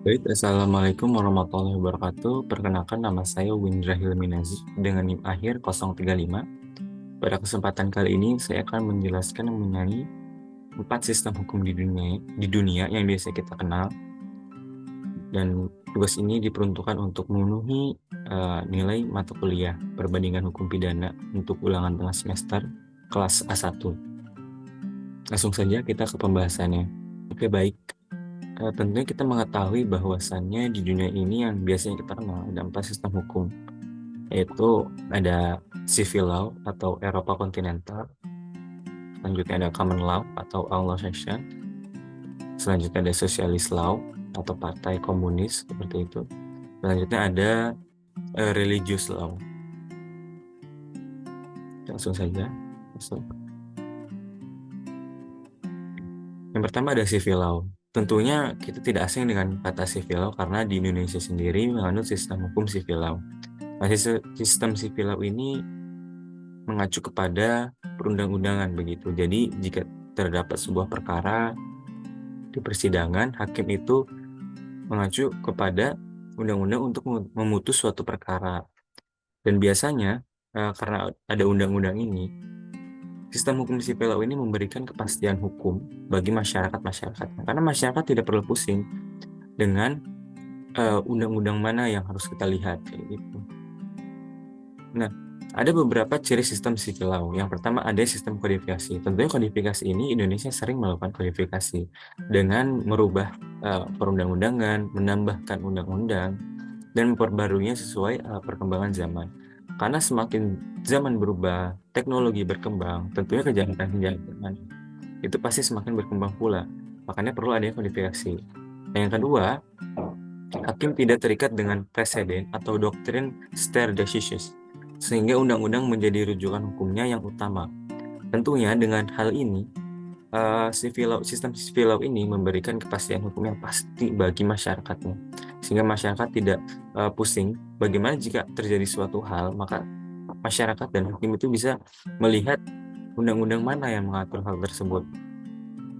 Baik, Assalamualaikum warahmatullahi wabarakatuh. Perkenalkan nama saya Windra Hilminazi dengan NIM akhir 035. Pada kesempatan kali ini saya akan menjelaskan mengenai 4 sistem hukum di dunia yang biasa kita kenal, dan tugas ini diperuntukkan untuk memenuhi nilai mata kuliah perbandingan hukum pidana untuk ulangan tengah semester kelas A1. Langsung saja kita ke pembahasannya. Oke, baik. Tentunya kita mengetahui bahwasannya di dunia ini yang biasanya kita kenal ada 4 sistem hukum, yaitu ada civil law atau Eropa kontinental, selanjutnya ada common law atau Anglo-Saxon, selanjutnya ada socialist law atau partai komunis seperti itu, selanjutnya ada religious law. Langsung saja masuk. Yang pertama ada civil law. Tentunya kita tidak asing dengan kata civil law karena di Indonesia sendiri menganut sistem hukum civil law. Sistem civil law ini mengacu kepada perundang-undangan begitu. Jadi jika terdapat sebuah perkara di persidangan, hakim itu mengacu kepada undang-undang untuk memutus suatu perkara. Dan biasanya karena ada undang-undang ini, sistem hukum sipil law ini memberikan kepastian hukum bagi masyarakat. Karena masyarakat tidak perlu pusing dengan undang-undang mana yang harus kita lihat kayak gitu. Nah, ada beberapa ciri sistem civil law. Yang pertama ada sistem kodifikasi. Tentunya kodifikasi ini Indonesia sering melakukan kodifikasi dengan merubah perundang-undangan, menambahkan undang-undang, dan memperbaruinya sesuai perkembangan zaman. Karena semakin zaman berubah, teknologi berkembang, tentunya kejahatan-kejahatan itu pasti semakin berkembang pula. Makanya perlu adanya kodifikasi. Nah, yang kedua, hakim tidak terikat dengan preseden atau doktrin stare decisis, sehingga undang-undang menjadi rujukan hukumnya yang utama. Tentunya dengan hal ini, sistem civil law ini memberikan kepastian hukum yang pasti bagi masyarakatnya, sehingga masyarakat tidak pusing bagaimana jika terjadi suatu hal, maka masyarakat dan hakim itu bisa melihat undang-undang mana yang mengatur hal tersebut.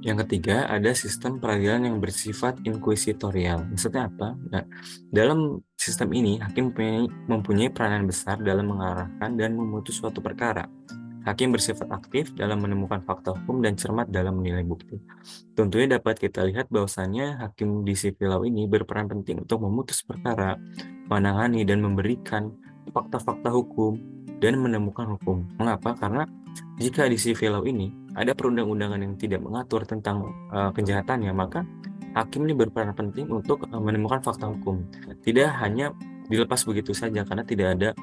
Yang ketiga, ada sistem peradilan yang bersifat inkuisitorial. Maksudnya apa? Nah, dalam sistem ini, hakim mempunyai peranan besar dalam mengarahkan dan memutus suatu perkara. Hakim bersifat aktif dalam menemukan fakta hukum dan cermat dalam menilai bukti. Tentunya dapat kita lihat bahwasannya hakim di civil law ini berperan penting untuk memutus perkara, menangani dan memberikan fakta-fakta hukum, dan menemukan hukum. Mengapa? Karena jika di civil law ini ada perundang-undangan yang tidak mengatur tentang kejahatannya, maka hakim ini berperan penting untuk menemukan fakta hukum. Tidak hanya dilepas begitu saja karena tidak ada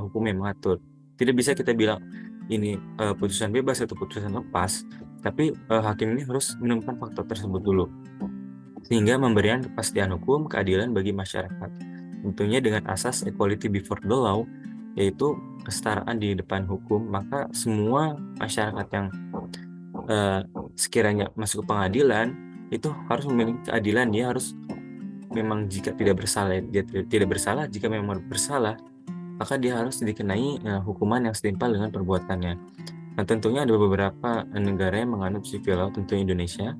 hukum yang mengatur. Tidak bisa kita bilang ini putusan bebas atau putusan lepas, tapi hakim ini harus menemukan fakta tersebut dulu, sehingga memberikan kepastian hukum, keadilan bagi masyarakat. Tentunya dengan asas equality before the law, yaitu kesetaraan di depan hukum, maka semua masyarakat yang sekiranya masuk ke pengadilan itu harus memiliki keadilan. Dia harus, memang jika tidak bersalah, dia tidak bersalah. Jika memang bersalah, maka dia harus dikenai hukuman yang setimpal dengan perbuatannya. Nah, tentunya ada beberapa negara yang menganut civil law, tentunya Indonesia.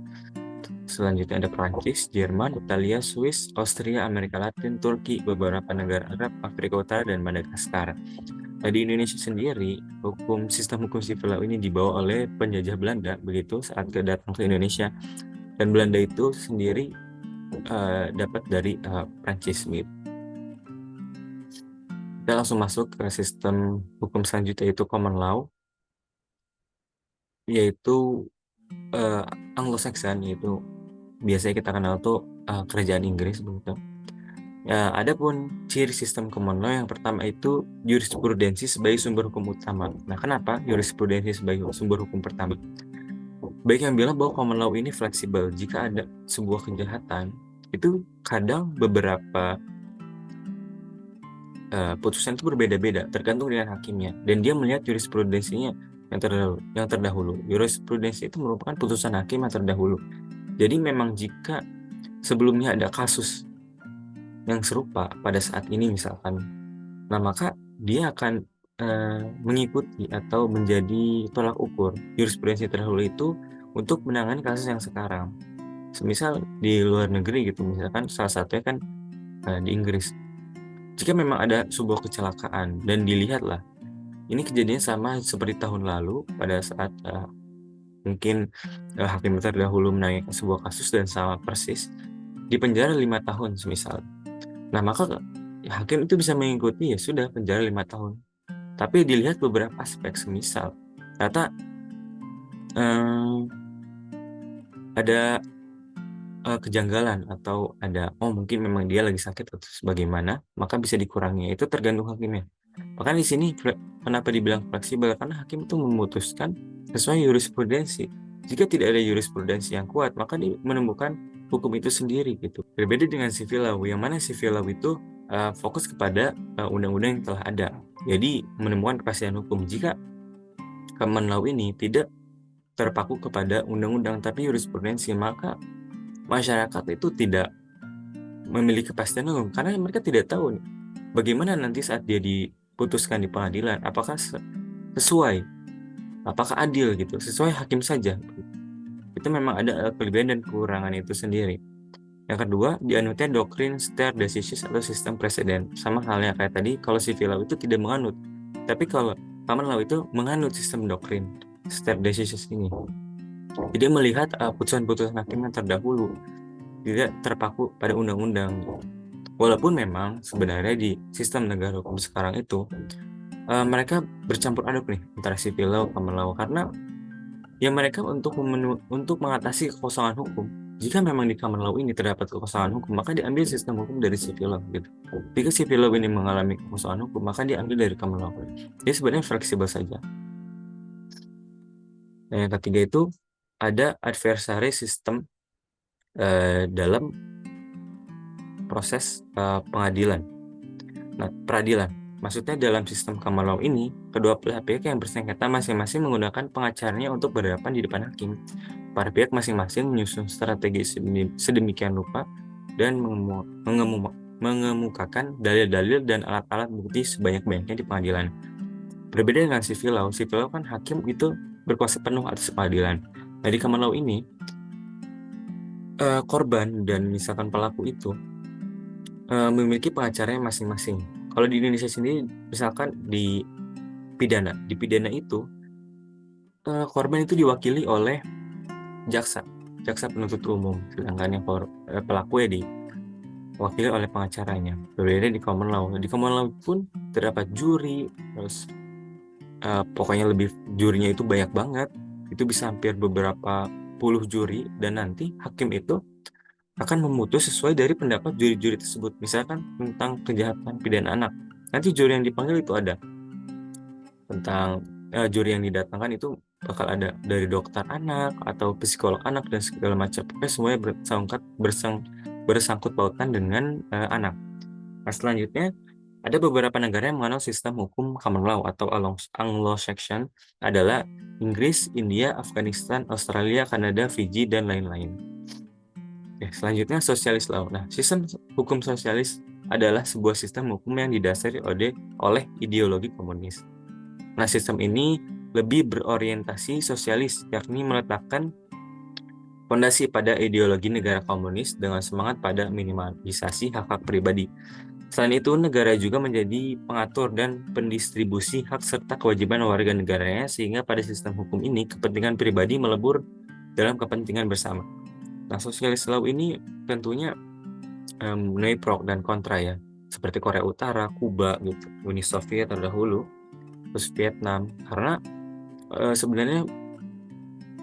Selanjutnya ada Prancis, Jerman, Italia, Swiss, Austria, Amerika Latin, Turki, beberapa negara Arab, Afrika Utara, dan Madagaskar. Nah, di Indonesia sendiri, sistem hukum sipil law ini dibawa oleh penjajah Belanda begitu saat datang ke Indonesia, dan Belanda itu sendiri dapat dari Prancis gitu. Kita langsung masuk ke sistem hukum selanjutnya, yaitu common law, yaitu Anglo-Saxon, yaitu biasanya kita kenal tuh kerajaan Inggris begitu. Ya, adapun ciri sistem common law yang pertama itu jurisprudensi sebagai sumber hukum utama. Nah, kenapa jurisprudensi sebagai sumber hukum pertama? Baik yang bilang bahwa common law ini fleksibel. Jika ada sebuah kejahatan, itu kadang beberapa putusan itu berbeda-beda tergantung dengan hakimnya, dan dia melihat jurisprudensinya yang terdahulu. Jurisprudensi itu merupakan putusan hakim yang terdahulu. Jadi memang jika sebelumnya ada kasus yang serupa pada saat ini misalkan, nah maka dia akan mengikuti atau menjadi tolak ukur jurisprudensi terdahulu itu untuk menangani kasus yang sekarang. Semisal di luar negeri gitu, misalkan salah satunya kan di Inggris. Jika memang ada sebuah kecelakaan dan dilihatlah, ini kejadiannya sama seperti tahun lalu pada saat mungkin hakim terdahulu menangani sebuah kasus dan sama persis di penjara 5 tahun semisal. Nah maka hakim itu bisa mengikuti, ya sudah penjara 5 tahun. Tapi dilihat beberapa aspek, semisal ternyata ada kejanggalan atau ada mungkin memang dia lagi sakit atau sebagaimana, maka bisa dikurangi. Itu tergantung hakimnya. Bahkan di sini kenapa dibilang fleksibel, karena hakim itu memutuskan sesuai jurisprudensi. Jika tidak ada jurisprudensi yang kuat, maka dia menemukan hukum itu sendiri gitu. Berbeda dengan civil law, yang mana civil law itu fokus kepada undang-undang yang telah ada. Jadi menemukan kepastian hukum. Jika common law ini tidak terpaku kepada undang-undang tapi jurisprudensi, maka masyarakat itu tidak memiliki kepastian hukum karena mereka tidak tahu nih, bagaimana nanti saat dia diputuskan di pengadilan, apakah sesuai, apakah adil gitu, sesuai hakim saja. Itu memang ada kelebihan dan kekurangan itu sendiri. Yang kedua, dianutnya doktrin stare decisis atau sistem preseden. Sama halnya kayak tadi, kalau civil law itu tidak menganut. Tapi kalau common law itu menganut sistem doktrin stare decisis ini. Jadi melihat putusan-putusan hakim yang terdahulu tidak terpaku pada undang-undang. Walaupun memang sebenarnya di sistem negara hukum sekarang itu mereka bercampur aduk nih antara civil law, common law, karena ya mereka untuk mengatasi kekosongan hukum. Jika memang di common law ini terdapat kekosongan hukum, maka diambil sistem hukum dari civil law gitu. Jika civil law ini mengalami kekosongan hukum, maka diambil dari common law. Jadi sebenarnya fleksibel saja. Dan yang ketiga itu ada adversary system dalam proses pengadilan. Nah, peradilan. Maksudnya dalam sistem common law ini, kedua belah pihak yang bersengketa masing-masing menggunakan pengacaranya untuk berhadapan di depan hakim. Para pihak masing-masing menyusun strategi sedemikian rupa dan mengemukakan dalil-dalil dan alat-alat bukti sebanyak-banyaknya di pengadilan. Berbeda dengan civil law kan hakim itu berkuasa penuh atas pengadilan. Nah, di common law ini, korban dan misalkan pelaku itu memiliki pengacaranya masing-masing. Kalau di Indonesia sendiri, misalkan di pidana itu korban itu diwakili oleh jaksa penuntut umum, sedangkan yang pelaku ya diwakili oleh pengacaranya. Berbeda di common law. Di common law pun terdapat juri, terus pokoknya jurinya itu banyak banget. Itu bisa hampir beberapa puluh juri, dan nanti hakim itu akan memutus sesuai dari pendapat juri-juri tersebut. Misalkan tentang kejahatan pidana anak, nanti juri yang dipanggil itu ada tentang juri yang didatangkan itu bakal ada dari dokter anak atau psikolog anak dan segala macam. Semuanya bersangkut pautan dengan anak. Nah, selanjutnya ada beberapa negara yang mengenal sistem hukum common law atau Anglo-Saxon, adalah Inggris, India, Afghanistan, Australia, Kanada, Fiji, dan lain-lain. Selanjutnya sosialis law. Nah, sistem hukum sosialis adalah sebuah sistem hukum yang didasari oleh ideologi komunis. Nah, sistem ini lebih berorientasi sosialis, yakni meletakkan fondasi pada ideologi negara komunis dengan semangat pada minimalisasi hak-hak pribadi. Selain itu, negara juga menjadi pengatur dan pendistribusi hak serta kewajiban warga negaranya, sehingga pada sistem hukum ini kepentingan pribadi melebur dalam kepentingan bersama. Nah, sosialis law ini tentunya menuai pro dan kontra ya, seperti Korea Utara, Kuba gitu, Uni Soviet terdahulu, terus Vietnam, karena sebenarnya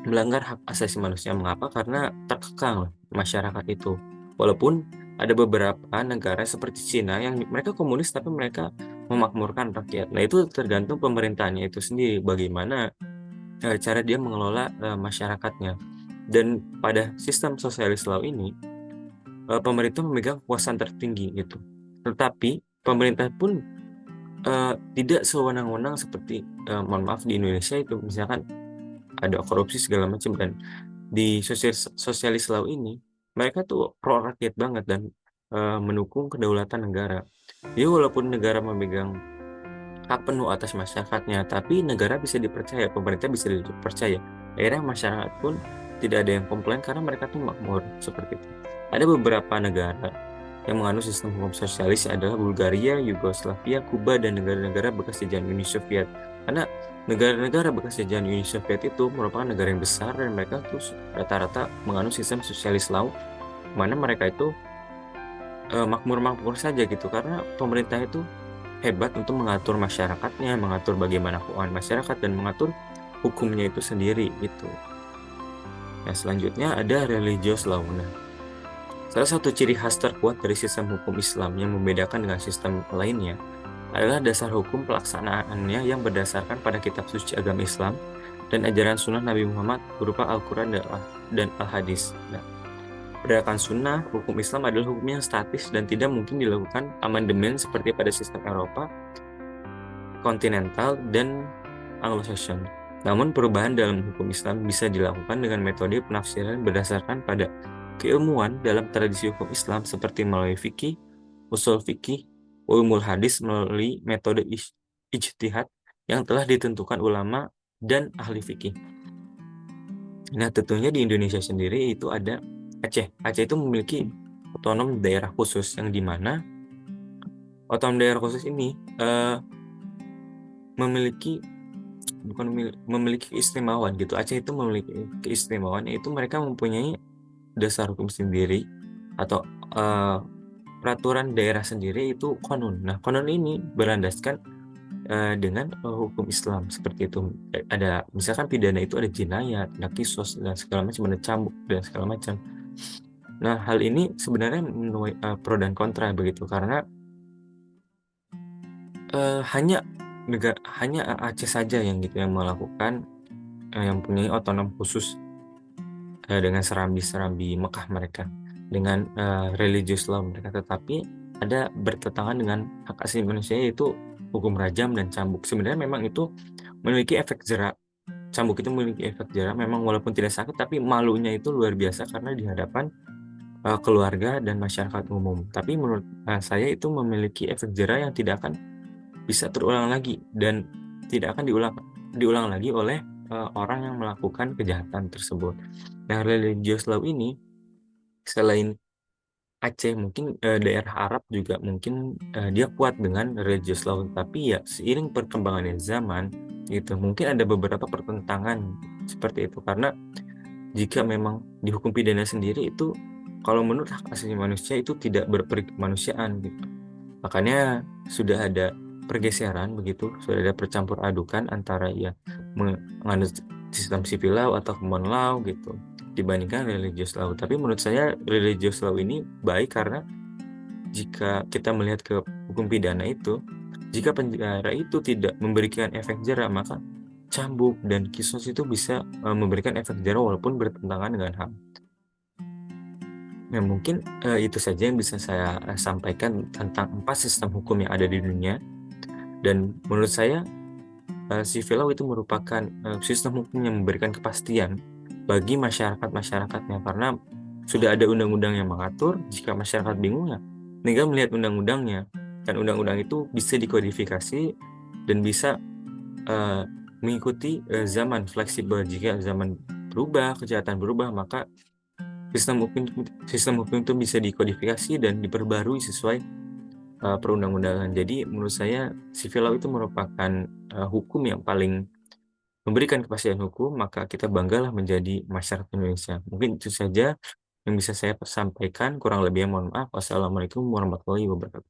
melanggar hak asasi manusia. Mengapa? Karena terkekang masyarakat itu. Walaupun ada beberapa negara seperti Cina yang mereka komunis tapi mereka memakmurkan rakyat. Nah, itu tergantung pemerintahannya itu sendiri, bagaimana cara dia mengelola masyarakatnya. Dan pada sistem sosialis law ini, pemerintah memegang kekuasaan tertinggi gitu. Tetapi pemerintah pun tidak sewenang-wenang seperti mohon maaf di Indonesia itu, misalkan ada korupsi segala macam, dan di sosialis law ini mereka tuh pro rakyat banget dan mendukung kedaulatan negara. Jadi walaupun negara memegang hak penuh atas masyarakatnya, tapi negara bisa dipercaya, pemerintah bisa dipercaya. Akhirnya masyarakat pun tidak ada yang komplain karena mereka tuh makmur seperti itu. Ada beberapa negara yang menganut sistem hukum sosialis adalah Bulgaria, Yugoslavia, Kuba, dan negara-negara bekas jajahan Uni Soviet. Karena negara-negara bekas jajahan Uni Soviet itu merupakan negara yang besar dan mereka tuh rata-rata menganut sistem sosialis law, mana mereka itu makmur-makmur saja gitu karena pemerintah itu hebat untuk mengatur masyarakatnya, mengatur bagaimana keuangan masyarakat dan mengatur hukumnya itu sendiri gitu. Nah, selanjutnya ada religious law. Nah, salah satu ciri khas terkuat dari sistem hukum Islam yang membedakan dengan sistem lainnya adalah dasar hukum pelaksanaannya yang berdasarkan pada kitab suci agama Islam dan ajaran sunnah Nabi Muhammad berupa Al-Quran dan Al-Hadis. Nah, berdasarkan sunnah, hukum Islam adalah hukum yang statis dan tidak mungkin dilakukan amandemen seperti pada sistem Eropa, kontinental, dan Anglo-Saxon. Namun perubahan dalam hukum Islam bisa dilakukan dengan metode penafsiran berdasarkan pada keilmuan dalam tradisi hukum Islam seperti melalui fikih, usul fikih, ulumul hadis melalui metode ijtihad yang telah ditentukan ulama dan ahli fikih. Nah, tentunya di Indonesia sendiri itu ada Aceh. Aceh itu memiliki otonom daerah khusus yang dimana otonom daerah khusus ini memiliki keistimewaan gitu. Aceh itu memiliki keistimewaan yaitu mereka mempunyai dasar hukum sendiri atau peraturan daerah sendiri itu konun. Nah, konun ini berlandaskan dengan hukum Islam seperti itu. Ada misalkan pidana itu ada jinayat, ada kisos dan segala macam, ada cambuk dan segala macam. Nah, hal ini sebenarnya menuai pro dan kontra begitu karena hanya Aceh saja yang gitu yang melakukan yang punya otonom khusus dengan serambi-serambi Mekah mereka dengan religious law mereka, tetapi ada bertentangan dengan hak asasi manusia yaitu hukum rajam dan cambuk. Sebenarnya memang itu memiliki efek jerak. Cambuk itu memiliki efek jerak memang walaupun tidak sakit, tapi malunya itu luar biasa karena di hadapan keluarga dan masyarakat umum. Tapi menurut saya itu memiliki efek jerak yang tidak akan bisa terulang lagi dan tidak akan diulang lagi oleh orang yang melakukan kejahatan tersebut. Nah, religious law ini selain Aceh mungkin daerah Arab juga mungkin dia kuat dengan religious law, tapi ya seiring perkembangannya zaman gitu mungkin ada beberapa pertentangan seperti itu karena jika memang dihukum pidana sendiri itu kalau menurut hak asasi manusia itu tidak berperi kemanusiaan gitu. Makanya sudah ada pergeseran begitu, sudah ada percampur adukan antara ya menganut sistem civil law atau common law gitu dibandingkan religious law. Tapi menurut saya religious law ini baik karena jika kita melihat ke hukum pidana itu, jika penjara itu tidak memberikan efek jera, maka cambuk dan kisos itu bisa memberikan efek jera walaupun bertentangan dengan HAM. Nah, mungkin itu saja yang bisa saya sampaikan tentang 4 sistem hukum yang ada di dunia. Dan menurut saya civil law itu merupakan sistem hukum yang memberikan kepastian bagi masyarakat-masyarakatnya karena sudah ada undang-undang yang mengatur. Jika masyarakat bingung ya tinggal melihat undang-undangnya dan undang-undang itu bisa dikodifikasi dan bisa mengikuti zaman fleksibel. Jika zaman berubah, kejahatan berubah, maka sistem hukum itu bisa dikodifikasi dan diperbarui sesuai perundang-undangan. Jadi menurut saya civil law itu merupakan hukum yang paling memberikan kepastian hukum, maka kita banggalah menjadi masyarakat Indonesia. Mungkin itu saja yang bisa saya sampaikan, kurang lebihnya mohon maaf. Wassalamualaikum warahmatullahi wabarakatuh.